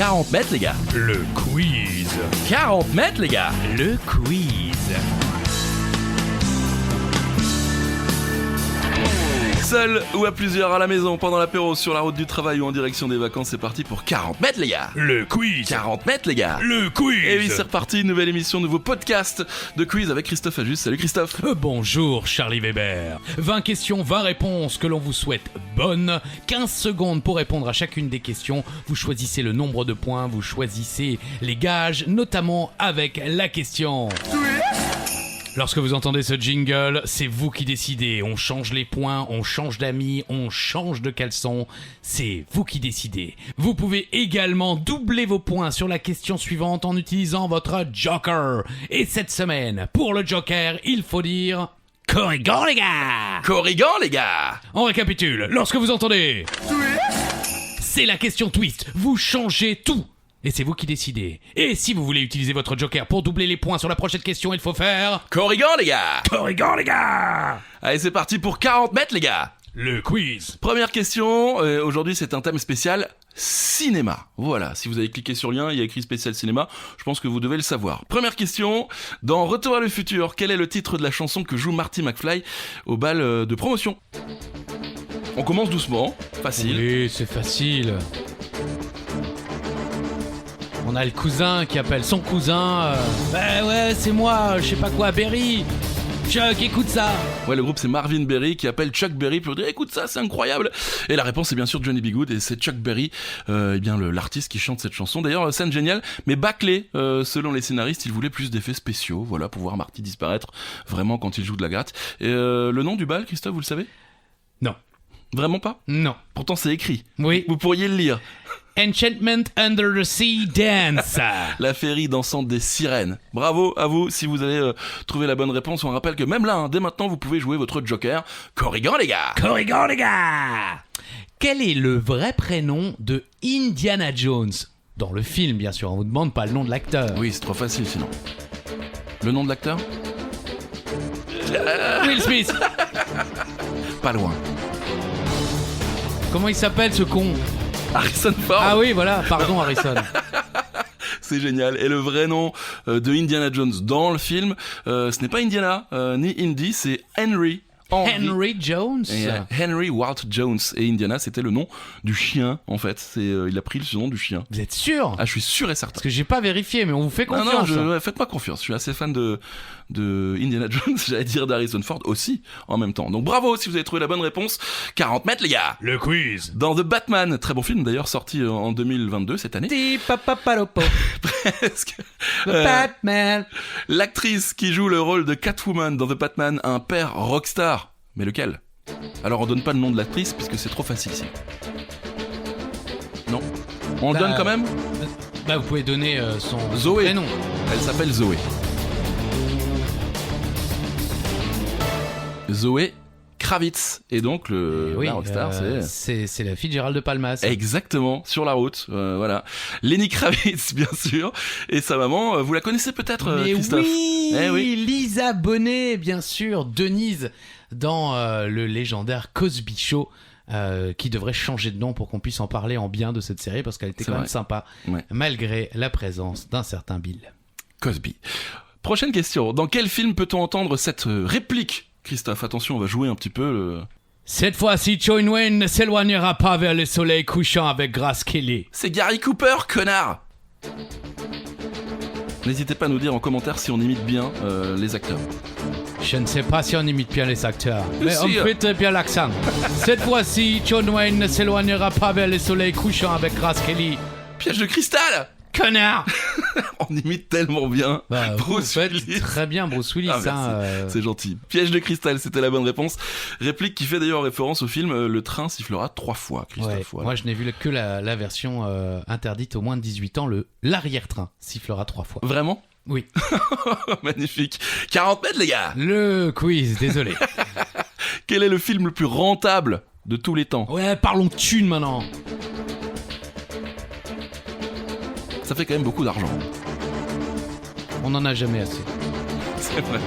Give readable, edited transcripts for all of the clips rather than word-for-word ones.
40 mètres, les gars. Le quiz. 40 mètres, les gars. Le quiz. Seul ou à plusieurs à la maison, pendant l'apéro, sur la route du travail ou en direction des vacances, c'est parti pour 40 mètres, les gars. Le quiz. 40 mètres, les gars. Le quiz. Et oui, c'est reparti, nouvelle émission, nouveau podcast de quiz avec Christophe Ajus. Salut Christophe. Bonjour Charlie Weber. 20 questions, 20 réponses que l'on vous souhaite bonnes. 15 secondes pour répondre à chacune des questions. Vous choisissez le nombre de points, vous choisissez les gages, notamment avec la question. Lorsque vous entendez ce jingle, c'est vous qui décidez. On change les points, on change d'amis, on change de caleçon. C'est vous qui décidez. Vous pouvez également doubler vos points sur la question suivante en utilisant votre Joker. Et cette semaine, pour le Joker, il faut dire... Corrigan les gars! Corrigan, les gars. On récapitule. Lorsque vous entendez... C'est la question twist. Vous changez tout. Et c'est vous qui décidez. Et si vous voulez utiliser votre Joker pour doubler les points sur la prochaine question, il faut faire... Corrigan, les gars. Corrigan les gars! Allez, c'est parti pour 40 mètres, les gars. Le quiz. Première question, aujourd'hui c'est un thème spécial cinéma. Voilà, si vous avez cliqué sur le lien, il y a écrit spécial cinéma, je pense que vous devez le savoir. Première question, dans Retour à le futur, quel est le titre de la chanson que joue Marty McFly au bal de promotion? On commence doucement, facile. Oui, c'est facile. On a le cousin qui appelle son cousin. Bah ouais, c'est moi, je sais pas quoi, Berry. Chuck, écoute ça. Ouais, le groupe c'est Marvin Berry qui appelle Chuck Berry pour dire écoute ça, c'est incroyable. Et la réponse est bien sûr Johnny B. Goode et c'est Chuck Berry, l'artiste qui chante cette chanson. D'ailleurs, scène géniale, mais bâclée. Selon les scénaristes, ils voulaient plus d'effets spéciaux, voilà, pour voir Marty disparaître vraiment quand il joue de la gratte. Et le nom du bal, Christophe, vous le savez? Non. Vraiment pas? Non. Pourtant c'est écrit. Oui. Vous pourriez le lire. Enchantment Under the Sea Dance. La féerie dansante des sirènes. Bravo à vous si vous avez trouvé la bonne réponse. On rappelle que même là, dès maintenant, vous pouvez jouer votre Joker. Corrigan, les gars. Corrigan les gars. Quel est le vrai prénom de Indiana Jones? Dans le film, bien sûr, on vous demande pas le nom de l'acteur. Oui, c'est trop facile sinon. Le nom de l'acteur? Will Smith. Pas loin. Comment il s'appelle ce con? Harrison Ford. Ah oui, voilà, pardon Harrison. C'est génial. Et le vrai nom de Indiana Jones dans le film, ce n'est pas Indiana, ni Indy, c'est Henry. Henry Jones. Et, Henry Walt Jones. Et Indiana, c'était le nom du chien, en fait. Il a pris le nom du chien. Vous êtes sûr? Ah, je suis sûr et certain. Parce que j'ai pas vérifié, mais on vous fait confiance. Non, faites-moi confiance. Je suis assez fan de Indiana Jones, j'allais dire d'Harrison Ford aussi, en même temps. Donc bravo si vous avez trouvé la bonne réponse. 40 mètres, les gars. Le quiz. Dans The Batman, très bon film d'ailleurs, sorti en 2022, cette année. Presque. Batman. L'actrice qui joue le rôle de Catwoman dans The Batman a un père rockstar. Mais lequel? Alors on donne pas le nom de l'actrice puisque c'est trop facile ici. Non. On le donne quand même? Bah vous pouvez donner son Zoé. prénom. Elle s'appelle Zoé. Zoé Kravitz. Et donc la rockstar c'est la fille de Gérald de Palmas. Exactement, sur la route, voilà. Lenny Kravitz, bien sûr, et sa maman, vous la connaissez peut-être, Mais Christophe? oui, Lisa Bonet, bien sûr, Denise, dans le légendaire Cosby Show, qui devrait changer de nom pour qu'on puisse en parler en bien de cette série, parce qu'elle était quand même sympa, malgré la présence d'un certain Bill Cosby. Prochaine question, dans quel film peut-on entendre cette réplique? Christophe, attention, on va jouer un petit peu. Cette fois-ci, John Wayne ne s'éloignera pas vers le soleil couchant avec Grace Kelly. C'est Gary Cooper, connard! N'hésitez pas à nous dire en commentaire si on imite bien les acteurs. Je ne sais pas si on imite bien les acteurs, mais on fait bien l'accent. Cette fois-ci, John Wayne ne s'éloignera pas vers le soleil couchant avec Grace Kelly. Piège de cristal! Connard! On imite tellement bien Bruce Willis. Très bien Bruce Willis. C'est gentil. Piège de cristal, c'était la bonne réponse. Réplique qui fait d'ailleurs référence au film Le train sifflera 3 fois, Christophe. Ouais, voilà. Moi je n'ai vu que la version interdite aux moins de 18 ans, l'arrière-train sifflera 3 fois. Vraiment? Oui. Magnifique. 40 mètres, les gars. Le quiz, désolé. Quel est le film le plus rentable de tous les temps? Ouais, parlons de thunes maintenant. Ça fait quand même beaucoup d'argent. On n'en a jamais assez. C'est vrai.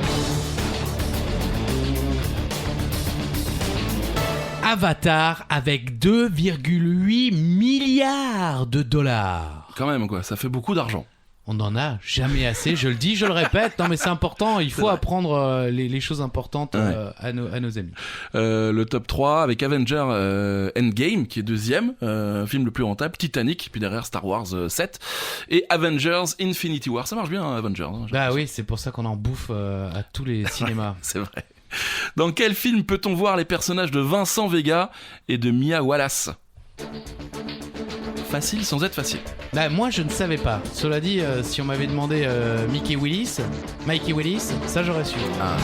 Avatar avec 2,8 milliards de dollars. Quand même, quoi, ça fait beaucoup d'argent. On n'en a jamais assez, je le dis, je le répète. Non mais c'est important, il faut apprendre les choses importantes à nos amis. Le top 3 avec Avengers Endgame qui est deuxième, film le plus rentable, Titanic, puis derrière Star Wars 7 et Avengers Infinity War. Ça marche bien, hein, Avengers. Hein, bah oui, c'est pour ça qu'on en bouffe à tous les cinémas. C'est vrai. Dans quel film peut-on voir les personnages de Vincent Vega et de Mia Wallace ? Facile sans être facile. Bah, moi je ne savais pas. Cela dit, si on m'avait demandé Mikey Willis, ça j'aurais su. Ah.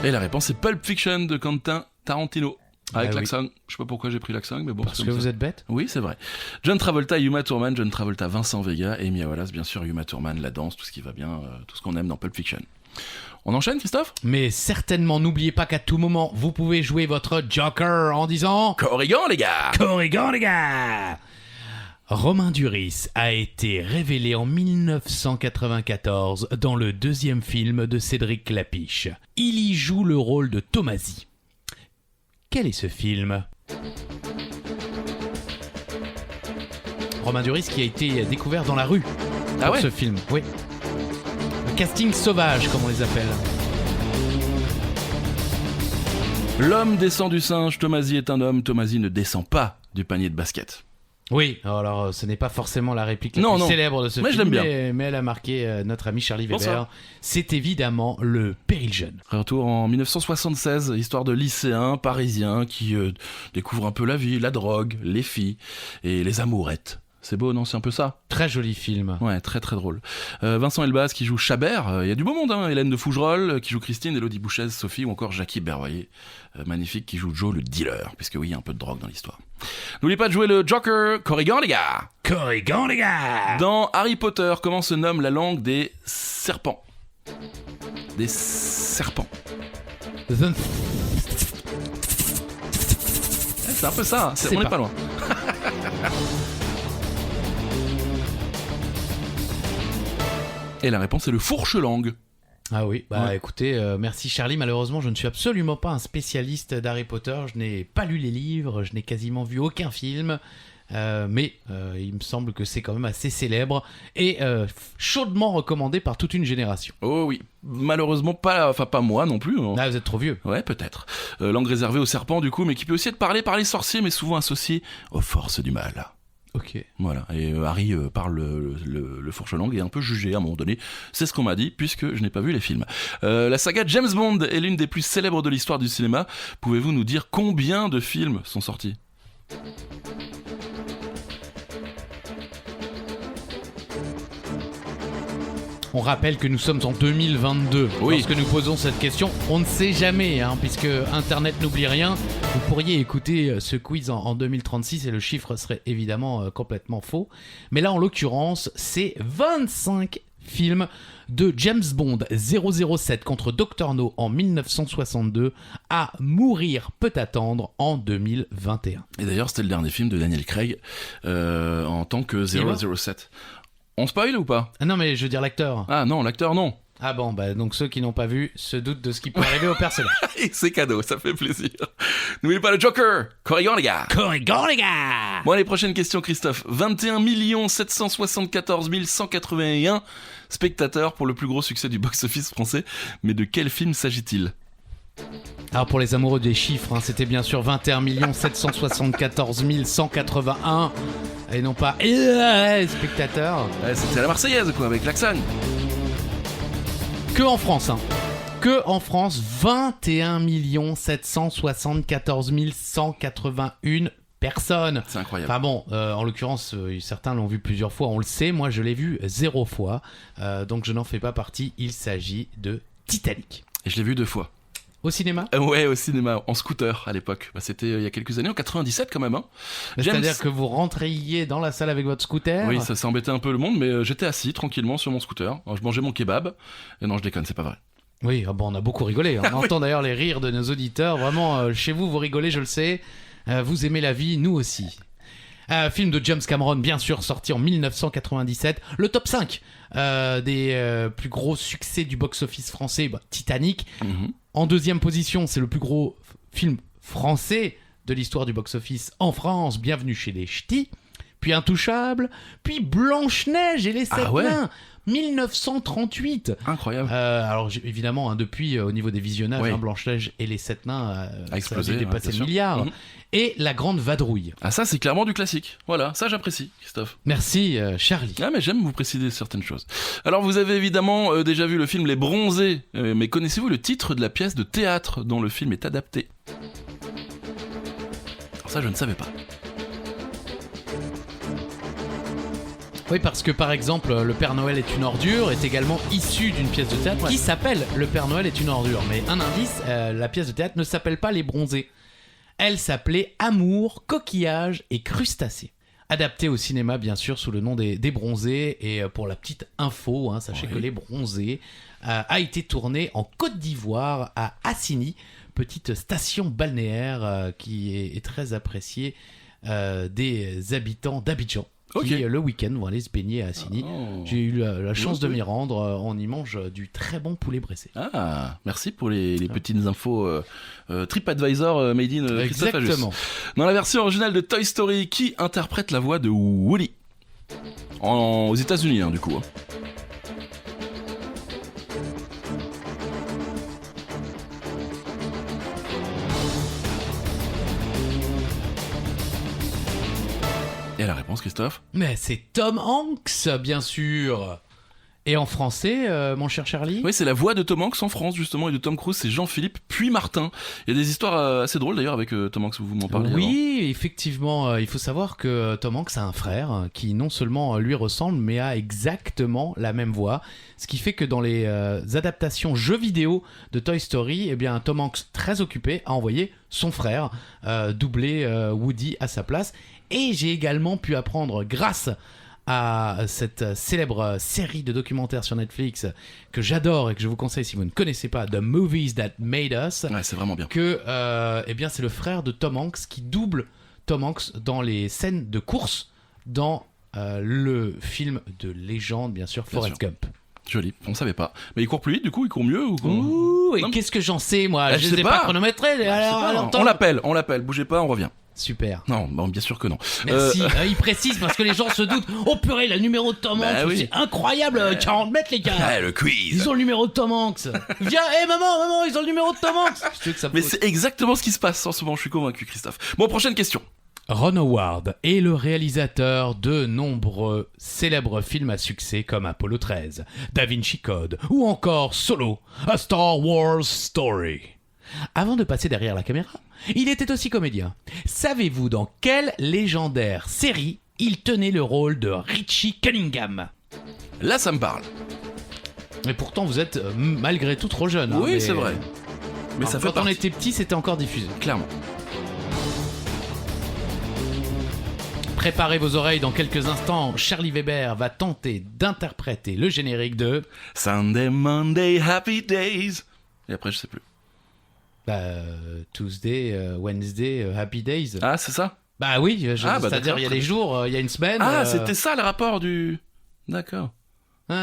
Et la réponse est Pulp Fiction de Quentin Tarantino. Avec l'accent. Oui. Je sais pas pourquoi j'ai pris l'accent, mais bon. Parce que vous êtes bête. Oui, c'est vrai. John Travolta, Uma Thurman, John Travolta, Vincent Vega et Mia Wallace, bien sûr, Uma Thurman, la danse, tout ce qui va bien, tout ce qu'on aime dans Pulp Fiction. On enchaîne, Christophe ? Mais certainement, n'oubliez pas qu'à tout moment, vous pouvez jouer votre Joker en disant... Corrigan, les gars ! Corrigan, les gars ! Romain Duris a été révélé en 1994 dans le deuxième film de Cédric Clapiche. Il y joue le rôle de Tomasi. Quel est ce film ? Romain Duris qui a été découvert dans la rue pour ce film. Oui. Le casting sauvage, comme on les appelle. L'homme descend du singe, Tomasi est un homme, Tomasi ne descend pas du panier de basket. Oui, alors ce n'est pas forcément la réplique la plus célèbre de ce film, je l'aime bien. Mais elle a marqué notre ami Charlie Weber. Bonsoir. C'est évidemment le Péril Jeune. Retour en 1976, histoire de lycéens parisiens qui découvrent un peu la vie, la drogue, les filles et les amourettes. C'est beau, non ? C'est un peu ça ? Très joli film. Ouais, très très drôle. Vincent Elbaz qui joue Chabert, il y a du beau monde, hein. Hélène de Fougerolles qui joue Christine, Élodie Bouchez, Sophie ou encore Jackie Berroyer, magnifique, qui joue Joe le dealer, puisque oui, il y a un peu de drogue dans l'histoire. N'oubliez pas de jouer le Joker, Corrigan les gars ! Corrigan les gars ! Dans Harry Potter, comment se nomme la langue des serpents ? Des serpents. C'est un peu ça, on n'est pas loin. Et la réponse est le fourche-langue. Ah oui, écoutez, merci Charlie. Malheureusement, je ne suis absolument pas un spécialiste d'Harry Potter. Je n'ai pas lu les livres, je n'ai quasiment vu aucun film. Mais il me semble que c'est quand même assez célèbre et chaudement recommandé par toute une génération. Oh oui, malheureusement pas moi non plus. Hein. Ah, vous êtes trop vieux. Ouais, peut-être. Langue réservée aux serpents du coup, mais qui peut aussi être parlée par les sorciers, mais souvent associée aux forces du mal. Ok. Voilà, et Harry parle le fourche-langue et est un peu jugé à un moment donné. C'est ce qu'on m'a dit, puisque je n'ai pas vu les films. La saga James Bond est l'une des plus célèbres de l'histoire du cinéma. Pouvez-vous nous dire combien de films sont sortis ? On rappelle que nous sommes en 2022. Oui. Lorsque nous posons cette question, on ne sait jamais, puisque Internet n'oublie rien. Vous pourriez écouter ce quiz en 2036 et le chiffre serait évidemment complètement faux. Mais là, en l'occurrence, c'est 25 films de James Bond 007 contre Dr No en 1962 à mourir peut attendre en 2021. Et d'ailleurs, c'était le dernier film de Daniel Craig en tant que 007. On spoil ou pas ? Ah non, mais je veux dire l'acteur. Ah non, l'acteur non. Ah bon, donc ceux qui n'ont pas vu se doutent de ce qui peut arriver au personnage. C'est cadeau, ça fait plaisir. N'oubliez pas le Joker, Corrigan les gars. Corrigan les gars. Bon, les prochaines questions, Christophe. 21 774 181 spectateurs pour le plus gros succès du box-office français. Mais de quel film s'agit-il ? Alors pour les amoureux des chiffres, c'était bien sûr 21 774 181 et non pas spectateurs. Ouais, c'était la Marseillaise quoi, avec l'accent. Que en France, Que en France, 21 774 181 personnes. C'est incroyable. Enfin bon, en l'occurrence, certains l'ont vu plusieurs fois, on le sait. Moi, je l'ai vu 0 fois. Donc je n'en fais pas partie. Il s'agit de Titanic. Et je l'ai vu 2 fois. Au cinéma ? Ouais, au cinéma, en scooter à l'époque. C'était il y a quelques années, en 97 quand même. C'est-à-dire que vous rentriez dans la salle avec votre scooter ? Oui, ça embêtait un peu le monde, mais j'étais assis tranquillement sur mon scooter. Alors, je mangeais mon kebab. Et non, je déconne, c'est pas vrai. Oui, on a beaucoup rigolé. On entend d'ailleurs les rires de nos auditeurs. Vraiment, chez vous, vous rigolez, je le sais. Vous aimez la vie, nous aussi. Film de James Cameron, bien sûr, sorti en 1997. Le top 5 des plus gros succès du box-office français, Titanic. En deuxième position, c'est le plus gros film français de l'histoire du box-office en France, Bienvenue chez les Ch'tis. Puis Intouchable, puis Blanche-Neige et les Sept Nains, 1938. Incroyable. Alors évidemment, depuis, au niveau des visionnages, Blanche-Neige et les Sept Nains a explosé, ça a dépassé le milliard. Et La Grande Vadrouille. Ah ça, c'est clairement du classique. Voilà, ça j'apprécie, Christophe. Merci, Charlie. Ah mais j'aime vous préciser certaines choses. Alors vous avez évidemment déjà vu le film Les Bronzés, mais connaissez-vous le titre de la pièce de théâtre dont le film est adapté ? Alors ça, je ne savais pas. Oui, parce que par exemple, Le Père Noël est une ordure est également issu d'une pièce de théâtre qui s'appelle Le Père Noël est une ordure. Mais un indice, la pièce de théâtre ne s'appelle pas Les Bronzés. Elle s'appelait Amour, coquillage et crustacés. Adaptée au cinéma, bien sûr, sous le nom des Bronzés. Et pour la petite info, sachez que Les Bronzés a été tourné en Côte d'Ivoire, à Assigny, petite station balnéaire qui est très appréciée des habitants d'Abidjan. Qui, le week-end, vont aller se baigner à Assigny. J'ai eu la chance de m'y rendre. On y mange du très bon poulet braisé. Ah, merci pour les petites infos TripAdvisor made in Christophe Ajus. Exactement. Dans la version originale de Toy Story, qui interprète la voix de Woody aux États-Unis, du coup. Et la réponse, Christophe ? Mais c'est Tom Hanks, bien sûr. Et en français, mon cher Charlie ? Oui, c'est la voix de Tom Hanks en France, justement, et de Tom Cruise, c'est Jean-Philippe puis Martin. Il y a des histoires assez drôles, d'ailleurs, avec Tom Hanks, vous m'en parlez. Oui, effectivement, il faut savoir que Tom Hanks a un frère qui non seulement lui ressemble, mais a exactement la même voix. Ce qui fait que dans les adaptations jeux vidéo de Toy Story, eh bien, Tom Hanks, très occupé, a envoyé son frère doubler Woody à sa place. Et j'ai également pu apprendre, grâce à cette célèbre série de documentaires sur Netflix que j'adore et que je vous conseille si vous ne connaissez pas, The Movies That Made Us, c'est vraiment bien. Que eh bien, c'est le frère de Tom Hanks qui double Tom Hanks dans les scènes de course dans le film de légende, bien sûr, Forrest Gump. Joli, on savait pas. Mais il court plus vite, du coup, il court mieux ou quoi ? Ouh, et qu'est-ce que j'en sais, moi ? Je les ai pas chronométrés. Alors, on l'appelle, bougez pas, on revient. Super. Non, bon, bien sûr que non. Merci. Il précise parce que les gens se doutent. Oh purée, le numéro de Tom Hanks, c'est incroyable. 40 mètres, les gars. Le quiz. Ils ont le numéro de Tom Hanks. Viens, maman, ils ont le numéro de Tom Hanks. Mais c'est exactement ce qui se passe en ce moment, je suis convaincu, Christophe. Bon, prochaine question. Ron Howard est le réalisateur de nombreux célèbres films à succès comme Apollo 13, Da Vinci Code ou encore Solo, A Star Wars Story. Avant de passer derrière la caméra, il était aussi comédien. Savez-vous dans quelle légendaire série il tenait le rôle de Richie Cunningham ? Là, ça me parle. Mais pourtant, vous êtes malgré tout trop jeune. Oui, mais... c'est vrai. Mais alors, ça fait quand on était petit, c'était encore diffusé. Clairement. Préparez vos oreilles, dans quelques instants, Charlie Weber va tenter d'interpréter le générique de Sunday, Monday, Happy Days. Et après, je sais plus. Tuesday, Wednesday, Happy Days. Ah, c'est ça ? Bah oui, c'est-à-dire il y a des jours, il y a une semaine. Ah, c'était ça le rapport du... D'accord. Oh,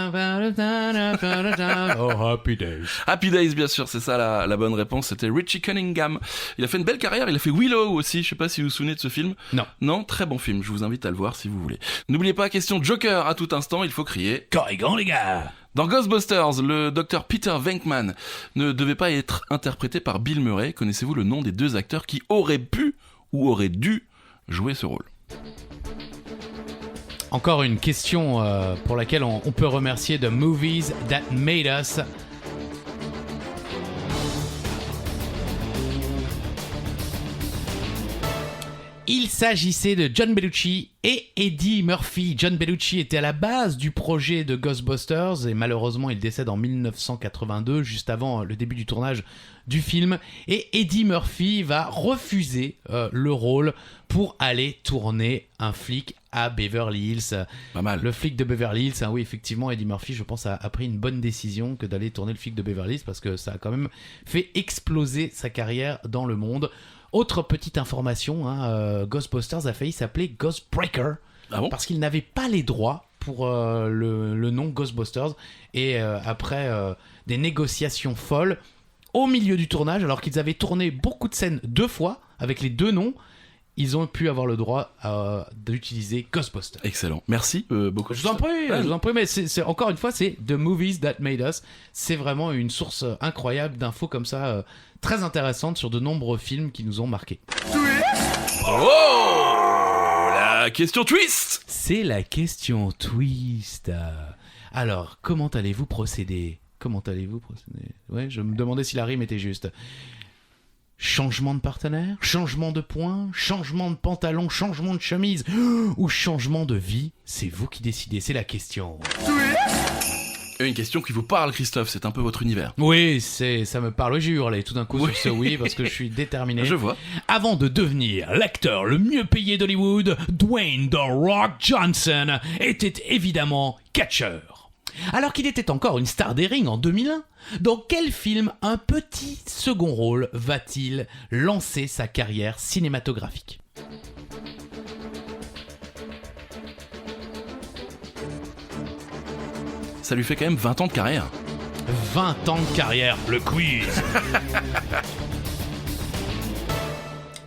Happy Days. Happy Days, bien sûr, c'est ça la bonne réponse. C'était Richie Cunningham. Il a fait une belle carrière, il a fait Willow aussi, je sais pas si vous vous souvenez de ce film. Non, très bon film, je vous invite à le voir si vous voulez. N'oubliez pas, question Joker à tout instant, il faut crier Corrigan les gars. Dans Ghostbusters, le docteur Peter Venkman ne devait pas être interprété par Bill Murray. Connaissez-vous le nom des deux acteurs qui auraient pu ou auraient dû jouer ce rôle ? Encore une question pour laquelle on peut remercier The Movies That Made Us. Il s'agissait de John Belushi et Eddie Murphy. John Belushi était à la base du projet de Ghostbusters et malheureusement il décède en 1982, juste avant le début du tournage du film. Et Eddie Murphy va refuser le rôle pour aller tourner un flic à Beverly Hills. Pas mal. Le flic de Beverly Hills, oui effectivement Eddie Murphy je pense a pris une bonne décision que d'aller tourner le flic de Beverly Hills parce que ça a quand même fait exploser sa carrière dans le monde. Autre petite information, Ghostbusters a failli s'appeler Ghostbreaker parce qu'il n'avait pas les droits pour le nom Ghostbusters et après des négociations folles, au milieu du tournage, alors qu'ils avaient tourné beaucoup de scènes 2 fois, avec les 2 noms, ils ont pu avoir le droit d'utiliser Ghostbusters. Excellent. Merci beaucoup. Je vous en prie, mais c'est encore une fois, c'est The Movies That Made Us. C'est vraiment une source incroyable d'infos comme ça, très intéressantes sur de nombreux films qui nous ont marqués. Oh, la question twist. C'est la question twist. Alors, comment allez-vous procéder ? Ouais, je me demandais si la rime était juste. Changement de partenaire, changement de point, changement de pantalon, changement de chemise ou changement de vie, c'est vous qui décidez, c'est la question. Une question qui vous parle, Christophe, c'est un peu votre univers. Oui, ça me parle, j'ai hurlé tout d'un coup sur ce oui parce que je suis déterminé. Je vois. Avant de devenir l'acteur le mieux payé d'Hollywood, Dwayne The Rock Johnson était évidemment catcheur. Alors qu'il était encore une star des rings en 2001, dans quel film un petit second rôle va-t-il lancer sa carrière cinématographique ? Ça lui fait quand même 20 ans de carrière. 20 ans de carrière, le quiz.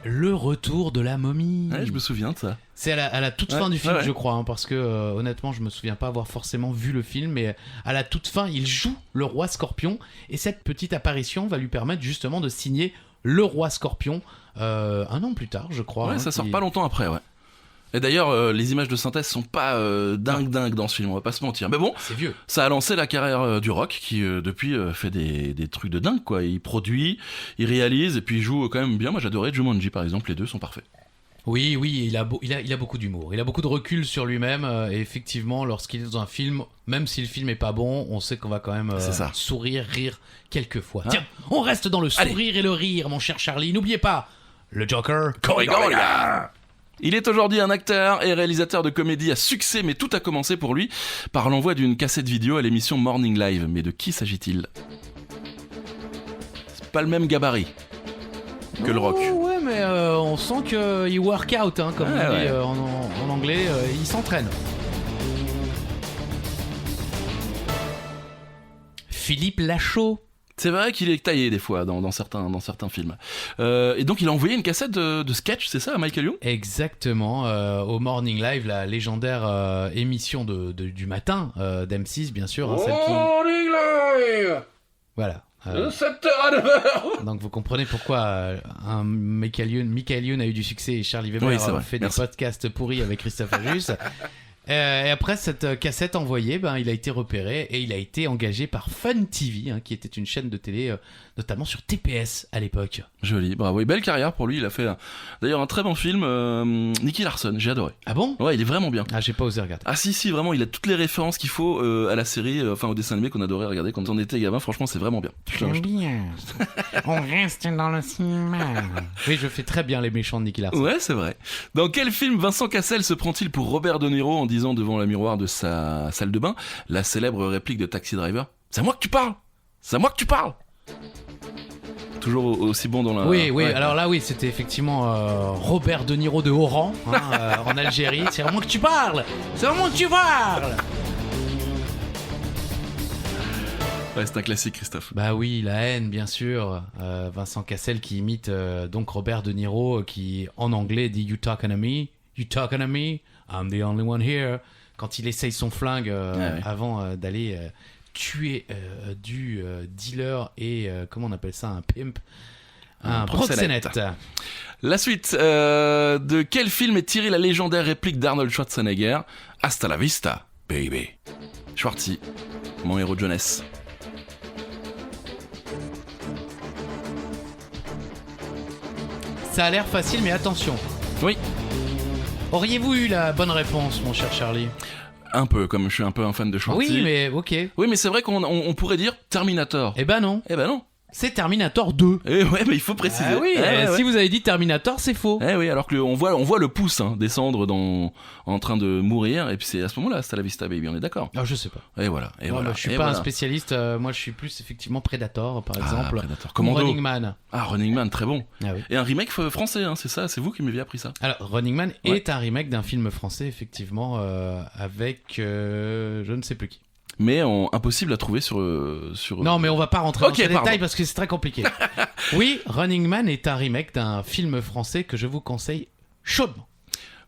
Le retour de la momie. Ouais, je me souviens de ça. C'est à la toute fin du film, ouais. je crois, hein, parce que honnêtement, je me souviens pas avoir forcément vu le film, mais à la toute fin, il joue le roi Scorpion, et cette petite apparition va lui permettre justement de signer le roi Scorpion 1 an plus tard, je crois. Ouais, hein, ça sort pas longtemps après, ouais. Et d'ailleurs, les images de synthèse sont pas dingues dans ce film, on va pas se mentir. Mais bon, c'est vieux. Ça a lancé la carrière du Rock, qui depuis fait des trucs de dingue, quoi. Il produit, il réalise, et puis il joue quand même bien. Moi j'adorais Jumanji par exemple, les deux sont parfaits. Oui, il a beaucoup d'humour, il a beaucoup de recul sur lui-même, et effectivement, lorsqu'il est dans un film, même si le film est pas bon, on sait qu'on va quand même sourire, rire quelques fois. Tiens, on reste dans le sourire et le rire, mon cher Charlie. N'oubliez pas, le Joker, Corrigan. Il est aujourd'hui un acteur et réalisateur de comédie à succès, mais tout a commencé pour lui par l'envoi d'une cassette vidéo à l'émission Morning Live. Mais de qui s'agit-il ? C'est pas le même gabarit que le Rock. Ouais, mais on sent qu'il work out, hein, comme on dit en anglais, il s'entraîne. Philippe Lachaud. C'est vrai qu'il est taillé des fois dans certains films. Et donc il a envoyé une cassette de sketch, c'est ça, à Michael Young ? Exactement, au Morning Live, la légendaire émission du matin d'M6, bien sûr. Hein, Morning Live. Voilà. De 7h à 9h. Donc vous comprenez pourquoi Michael Youn a eu du succès et Charlie Weber fait des podcasts pourris avec Christophe Ajus. Et après cette cassette envoyée, il a été repéré et il a été engagé par Fun TV, hein, qui était une chaîne de télé, notamment sur TPS à l'époque. Joli, bravo. Et belle carrière pour lui. Il a fait d'ailleurs un très bon film, Nicky Larson, j'ai adoré. Ah bon ? Ouais, il est vraiment bien. Ah, j'ai pas osé regarder. Ah si, vraiment, il a toutes les références qu'il faut à la série, au dessin animé qu'on adorait regarder quand on était gamin. Franchement, c'est vraiment bien. Très bien. On reste dans le cinéma. Oui, je fais très bien les méchants de Nicky Larson. Ouais, c'est vrai. Dans quel film Vincent Cassel se prend-il pour Robert De Niro en disant devant le miroir de sa salle de bain la célèbre réplique de Taxi Driver ? C'est à moi que tu parles ! C'est à moi que tu parles ! Toujours aussi bon dans la... Oui, alors là, oui, c'était effectivement Robert De Niro de Oran, en Algérie. C'est à moi que tu parles ! C'est à moi que tu parles ! Ouais, c'est un classique, Christophe. Bah oui, La haine, bien sûr. Vincent Cassel qui imite donc Robert De Niro, qui en anglais dit You talking to me, I'm the only one here. Quand il essaye son flingue avant d'aller tuer du dealer et comment on appelle ça, un pimp, un proxénète. La suite de quel film est tirée la légendaire réplique d'Arnold Schwarzenegger ? Hasta la vista, baby. Schwartzy, mon héros de jeunesse. Ça a l'air facile, mais attention. Oui. Auriez-vous eu la bonne réponse, mon cher Charlie ? Un peu, comme je suis un peu un fan de Schwartzy. Oui, mais ok. Oui, mais c'est vrai qu'on pourrait dire Terminator. Eh ben non. C'est Terminator 2. Eh ouais, mais il faut préciser. Ah oui, si vous avez dit Terminator, c'est faux. Eh oui, alors que on voit le pouce descendre en train de mourir, et puis c'est à ce moment-là, hasta la vista baby, on est d'accord ? Ah, je sais pas. Et voilà. Moi, je suis pas un spécialiste. Moi, je suis plus effectivement Predator, par exemple. Predator. Commando. Running Man. Ah, Running Man, très bon. Ah oui. Et un remake français, c'est ça, c'est vous qui m'aviez appris ça. Alors, Running Man est un remake d'un film français, effectivement, avec je ne sais plus qui. mais impossible à trouver sur. Non, mais on va pas rentrer dans ces pardon. détails parce que c'est très compliqué. Oui, Running Man est un remake d'un film français que je vous conseille chaudement.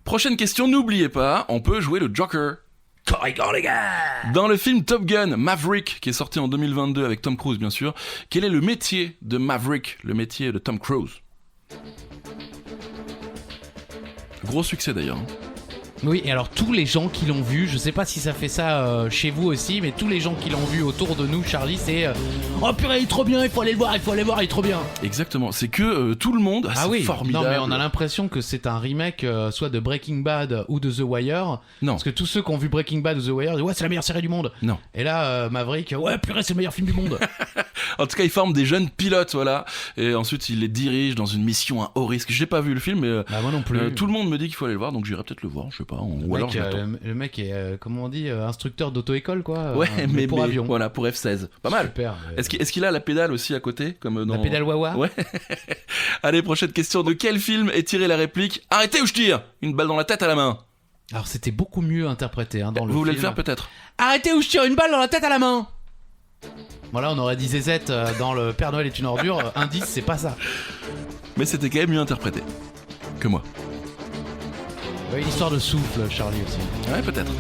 Prochaine question, n'oubliez pas, on peut jouer le Joker. Dans le film Top Gun, Maverick, qui est sorti en 2022 avec Tom Cruise bien sûr, quel est le métier de Maverick, le métier de Tom Cruise? Gros succès d'ailleurs. Oui, et alors tous les gens qui l'ont vu, je sais pas si ça fait ça chez vous aussi, mais tous les gens qui l'ont vu autour de nous, Charlie, c'est oh purée, il est trop bien, il faut aller le voir, il est trop bien. Exactement, c'est que tout le monde, Ah c'est oui, formidable. non mais on a l'impression que c'est un remake soit de Breaking Bad ou de The Wire. Non. Parce que tous ceux qui ont vu Breaking Bad ou The Wire disent ouais, c'est la meilleure série du monde. Non. Et là, Maverick, ouais purée, c'est le meilleur film du monde. En tout cas, il forme des jeunes pilotes, voilà, et ensuite il les dirige dans une mission à haut risque. J'ai pas vu le film, mais Bah moi non plus. tout le monde me dit qu'il faut aller le voir, donc j'irai peut-être le voir, je sais pas, ou alors je l'attends. Le mec est, comment on dit, instructeur d'auto-école quoi. Ouais, mais pour avion. voilà, pour F-16. Pas mal. Super. Est-ce qu'il a la pédale aussi à côté comme dans... La pédale Wawa. Ouais. Allez, prochaine question. De quel film est tirée la réplique « Arrêtez ou je tire !» Une balle dans la tête à la main. Alors c'était beaucoup mieux interprété dans le Vous voulez le film. faire peut-être? Arrêtez ou je tire une balle dans la tête à la main. Voilà, on aurait dit ZZ dans le Père Noël est une ordure. Indice, c'est pas ça. Mais c'était quand même mieux interprété que moi. Ouais, une histoire de souffle, Charlie aussi. Ouais, peut-être.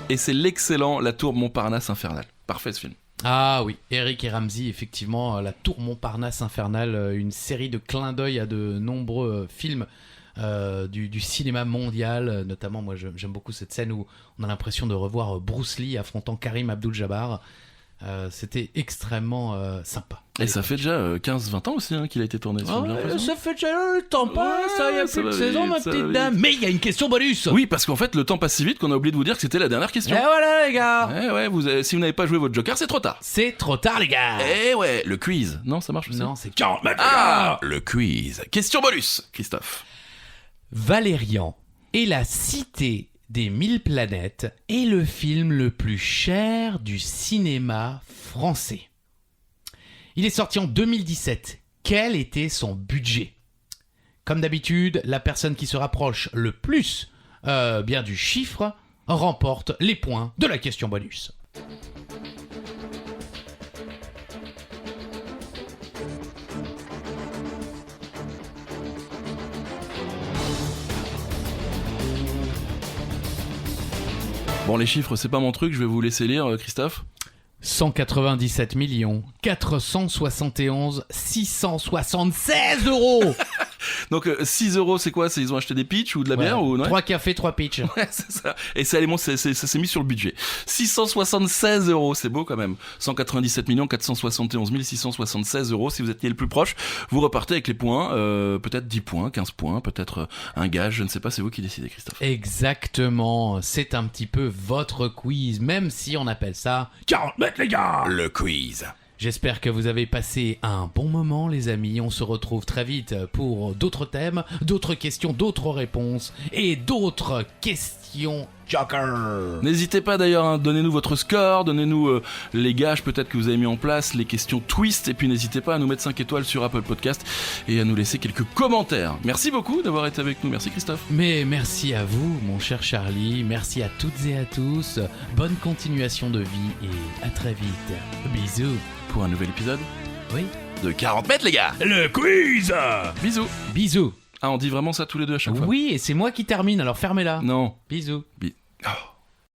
Et c'est l'excellent La Tour Montparnasse Infernale. Parfait ce film. Ah oui, Eric et Ramsey, effectivement, La Tour Montparnasse Infernale, une série de clins d'œil à de nombreux films du cinéma mondial. Notamment, moi j'aime beaucoup cette scène où on a l'impression de revoir Bruce Lee affrontant Karim Abdul-Jabbar. C'était extrêmement sympa. Et ça fait déjà 15-20 ans aussi qu'il a été tourné. Ah ouais, ça fait déjà le temps passe, il y a ça plus de va saison, vite, ma ça petite va dame. Mais il y a une question bonus. Oui, parce qu'en fait, le temps passe si vite qu'on a oublié de vous dire que c'était la dernière question. Et voilà les gars. Si vous n'avez pas joué votre Joker, c'est trop tard. C'est trop tard les gars. Eh ouais, le quiz. Non, ça marche aussi. Non, c'est 40 mètres. Ah, le quiz. Question bonus, Christophe. Valérian et la cité des 1000 planètes est le film le plus cher du cinéma français. Il est sorti en 2017. Quel était son budget? Comme d'habitude, la personne qui se rapproche le plus bien du chiffre remporte les points de la question bonus. Bon, les chiffres, c'est pas mon truc, je vais vous laisser lire, Christophe. 197 471 676 euros. Donc 6 euros, c'est quoi? Ils ont acheté des pitchs ou de la bière ou non? 3 cafés, 3 pitchs. Ouais, c'est ça. Et ça s'est mis sur le budget. 676 euros, c'est beau quand même. 197 471 676 euros. Si vous êtes le plus proche, vous repartez avec les points. Peut-être 10 points, 15 points, peut-être un gage. Je ne sais pas, c'est vous qui décidez, Christophe. Exactement. C'est un petit peu votre quiz, même si on appelle ça 40 mètres, les gars. Le quiz. J'espère que vous avez passé un bon moment, les amis. On se retrouve très vite pour d'autres thèmes, d'autres questions, d'autres réponses et d'autres questions Joker. N'hésitez pas d'ailleurs, donnez-nous votre score, donnez-nous les gages peut-être que vous avez mis en place, les questions twist, et puis n'hésitez pas à nous mettre 5 étoiles sur Apple Podcast et à nous laisser quelques commentaires. Merci beaucoup d'avoir été avec nous, merci Christophe. Mais merci à vous, mon cher Charlie, merci à toutes et à tous, bonne continuation de vie et à très vite. Bisous. Pour un nouvel épisode Oui. de 40 mètres les gars. Le quiz. Bisous. Bisous. Ah, on dit vraiment ça tous les deux à chaque fois? Oui, et c'est moi qui termine, alors fermez-la. Non. Bisous. Oh.